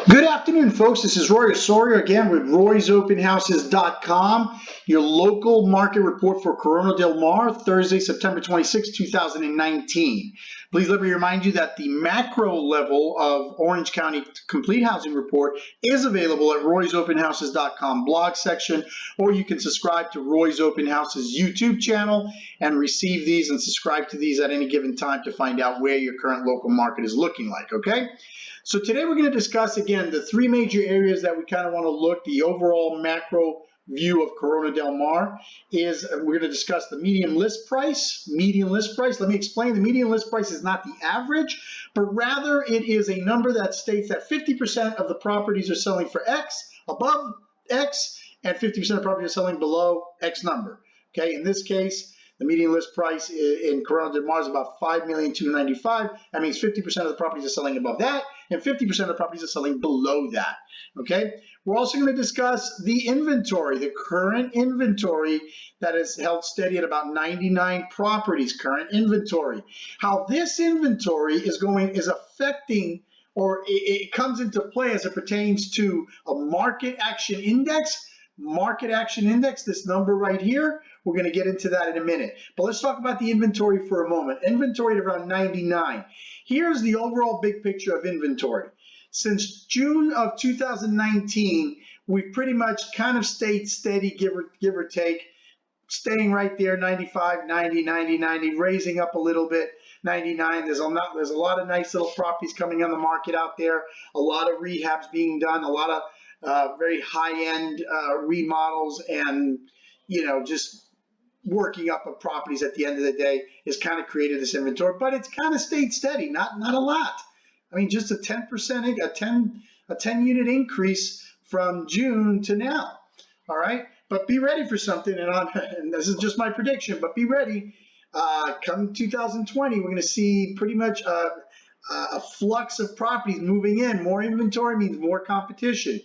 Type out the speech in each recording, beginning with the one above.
Good afternoon, folks. This is Roy Osorio again with Roy'sOpenHouses.com, your local market report for Corona Del Mar, Thursday, September 26, 2019. Please let me remind you that the macro level of Orange County Complete Housing Report is available at Roy'sOpenHouses.com blog section, or you can subscribe to Roy's Open Houses YouTube channel and receive these and subscribe to these at any given time to find out where your current local market is looking like, okay? So today we're going to discuss, again, the three major areas that we kind of want to look. The overall macro view of Corona Del Mar is we're going to discuss the median list price. Median list price, let me explain. The median list price is not the average, but rather it is a number that states that 50% of the properties are selling for X, above X, and 50% of properties are selling below X number. Okay, in this case, the median list price in Corona Del Mar is about $5,295,000. That means 50% of the properties are selling above that, and 50% of the properties are selling below that. Okay. We're also going to discuss the inventory, the current inventory that is held steady at about 99 properties. Current inventory. How this inventory is affecting, or it comes into play as it pertains to a market action index. Market action index, this number right here, we're going to get into that in a minute. But let's talk about the inventory for a moment. Inventory at around 99. Here's the overall big picture of inventory. Since June of 2019, we've pretty much kind of stayed steady, give or take, staying right there, 95, 90, 90, 90, raising up a little bit, 99. There's a lot of nice little properties coming on the market out there, a lot of rehabs being done, a lot of very high-end remodels, and just working up of properties at the end of the day has kind of created this inventory, but it's kind of stayed steady, not a lot. I mean, just a 10%, a 10 unit increase from June to now. All right, but be ready for something, and this is just my prediction, but be ready. Come 2020, we're going to see pretty much a flux of properties moving in. More inventory means more competition.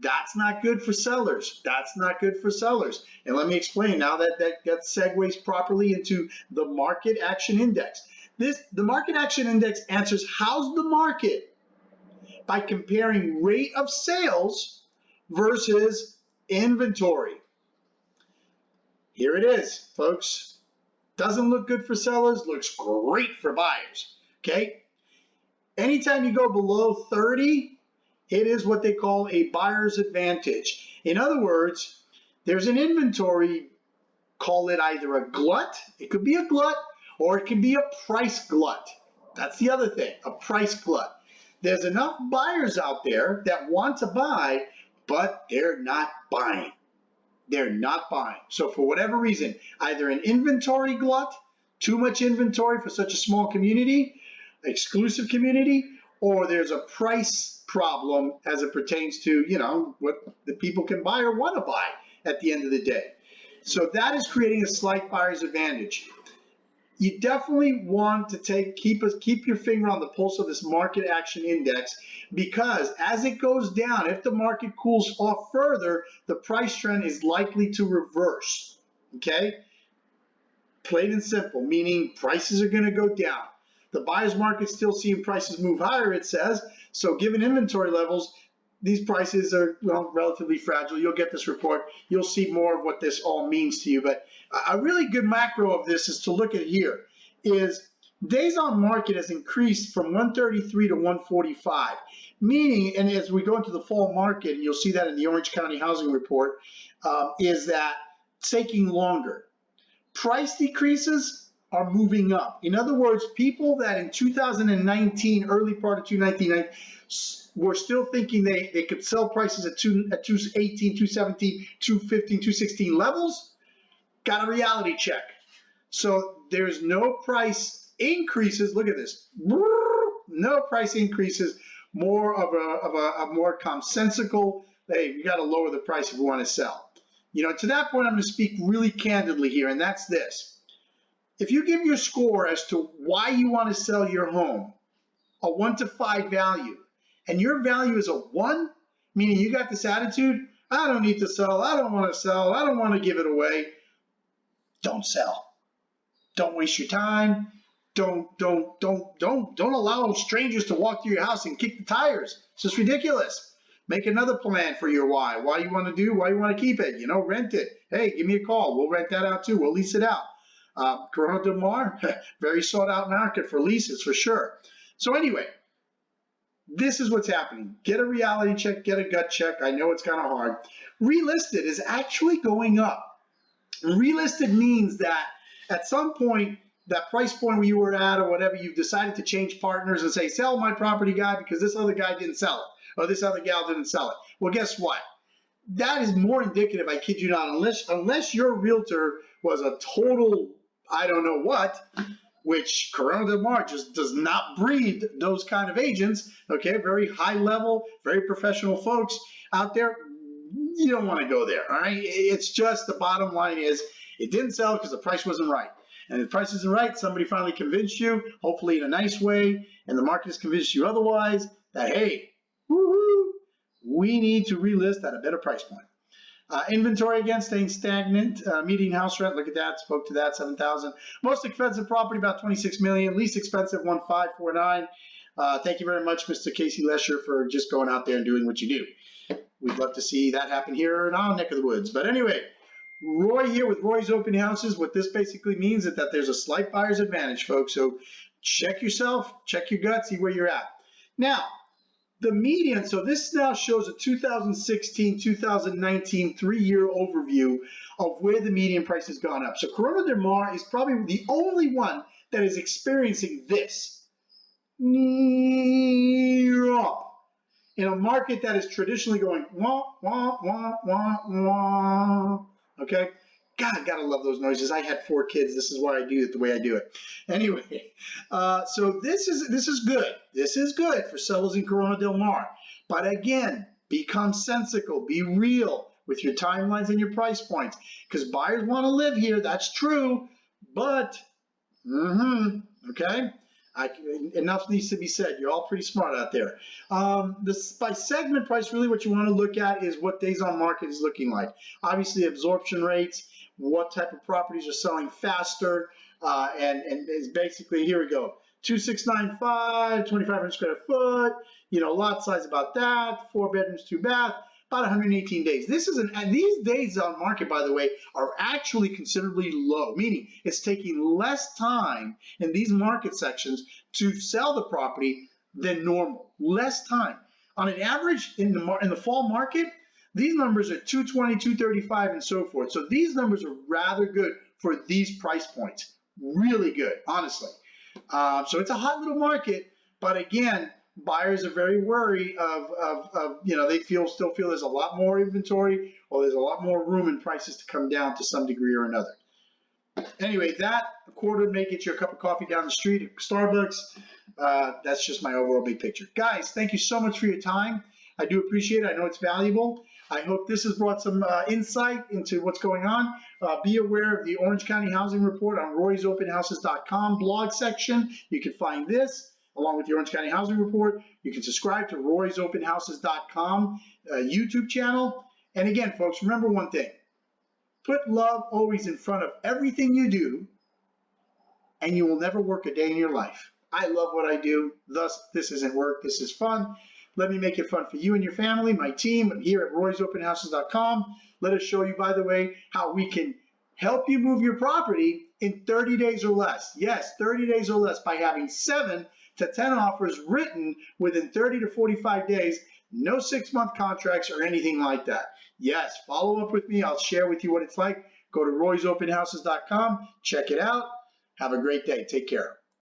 That's not good for sellers. That's not good for sellers. And let me explain now that segues properly into the market action index. The market action index answers how's the market by comparing rate of sales versus inventory. Here it is, folks. Doesn't look good for sellers, looks great for buyers. Okay? Anytime you go below 30, it is what they call a buyer's advantage. In other words, there's an inventory, call it either a glut, it could be a glut, or it can be a price glut. That's the other thing, a price glut. There's enough buyers out there that want to buy, but they're not buying. They're not buying. So for whatever reason, either an inventory glut, too much inventory for such a small community, exclusive community, or there's a price problem as it pertains to, what the people can buy or want to buy at the end of the day. So that is creating a slight buyer's advantage. You definitely want to keep your finger on the pulse of this market action index, because as it goes down, if the market cools off further, the price trend is likely to reverse. Okay? Plain and simple, meaning prices are going to go down. The buyer's market's still seeing prices move higher, it says. So given inventory levels, these prices are, relatively fragile. You'll get this report. You'll see more of what this all means to you. But a really good macro of this is to look at here is days on market has increased from 133 to 145, meaning, and as we go into the fall market, and you'll see that in the Orange County Housing Report, is that it's taking longer. Price decreases are moving up. In other words, people that in 2019, early part of 2019, were still thinking they could sell prices at 218, 217, 215, 216 levels, got a reality check. So there's no price increases. Look at this. No price increases. More of a more commonsensical, hey, we got to lower the price if we want to sell. To that point, I'm going to speak really candidly here, and that's this. If you give your score as to why you want to sell your home, a 1 to 5 value, and your value is a 1, meaning you got this attitude, I don't need to sell, I don't want to sell, I don't want to give it away, don't sell. Don't waste your time. Don't allow strangers to walk through your house and kick the tires. It's just ridiculous. Make another plan for your why you want to do, why you want to keep it. Rent it. Hey, give me a call. We'll rent that out too. We'll lease it out. Corona del Mar, very sought out market for leases for sure. So anyway, this is what's happening. Get a reality check, get a gut check. I know it's kind of hard. Relisted is actually going up. Relisted means that at some point, that price point where you were at or whatever, you've decided to change partners and say, sell my property, guy, because this other guy didn't sell it, or this other gal didn't sell it. Well, guess what? That is more indicative, I kid you not, unless your realtor was a total, I don't know what, which Corona del Mar just does not breed those kind of agents, okay? Very high level, very professional folks out there. You don't want to go there, all right? It's just the bottom line is it didn't sell because the price wasn't right. And if the price isn't right, somebody finally convinced you, hopefully in a nice way, and the market has convinced you otherwise, that, hey, woohoo, we need to relist at a better price point. Inventory again staying stagnant. Median house rent, look at that, spoke to that, 7,000. Most expensive property about 26 million. Least expensive 1,549. Thank you very much, Mr. Casey Lesher, for just going out there and doing what you do. We'd love to see that happen here in our neck of the woods. But anyway, Roy here with Roy's Open Houses. What this basically means is that there's a slight buyer's advantage, folks. So check yourself, check your gut, see where you're at. Now, the median, so this now shows a 2016-2019 three-year overview of where the median price has gone up. So Corona del Mar is probably the only one that is experiencing this. In a market that is traditionally going wah, wah, wah, wah, wah. Okay? God, gotta love those noises. I had 4 kids. This is why I do it the way I do it. Anyway, so this is good. This is good for sellers in Corona del Mar. But again, be comsensical. Be real with your timelines and your price points. Because buyers want to live here. That's true. But, okay? Enough needs to be said. You're all pretty smart out there. By segment price, really what you want to look at is what days on market is looking like. Obviously, absorption rates, what type of properties are selling faster, and it's basically, here we go, 2695, 2,500 square foot, lot size about that, 4 bedrooms, 2 bath, about 118 days. And these days on market, by the way, are actually considerably low, meaning it's taking less time in these market sections to sell the property than normal. Less time. On an average, in the fall market, these numbers are 220, 235, and so forth. So these numbers are rather good for these price points. Really good, honestly. So it's a hot little market, but again, buyers are very wary of they still feel there's a lot more inventory, or there's a lot more room and prices to come down to some degree or another. Anyway, that a quarter may get you a cup of coffee down the street at Starbucks. That's just my overall big picture. Guys, thank you so much for your time. I do appreciate it. I know it's valuable. I hope this has brought some insight into what's going on. Be aware of the Orange County Housing Report on roysopenhouses.com blog section. You can find this along with the Orange County Housing Report. You can subscribe to roysopenhouses.com YouTube channel. And again, folks, remember one thing. Put love always in front of everything you do, and you will never work a day in your life. I love what I do. Thus, this isn't work. This is fun. Let me make it fun for you and your family, my team here at roysopenhouses.com. Let us show you, by the way, how we can help you move your property in 30 days or less. Yes, 30 days or less by having 7 to 10 offers written within 30 to 45 days. No 6-month contracts or anything like that. Yes, follow up with me. I'll share with you what it's like. Go to roysopenhouses.com. Check it out. Have a great day. Take care.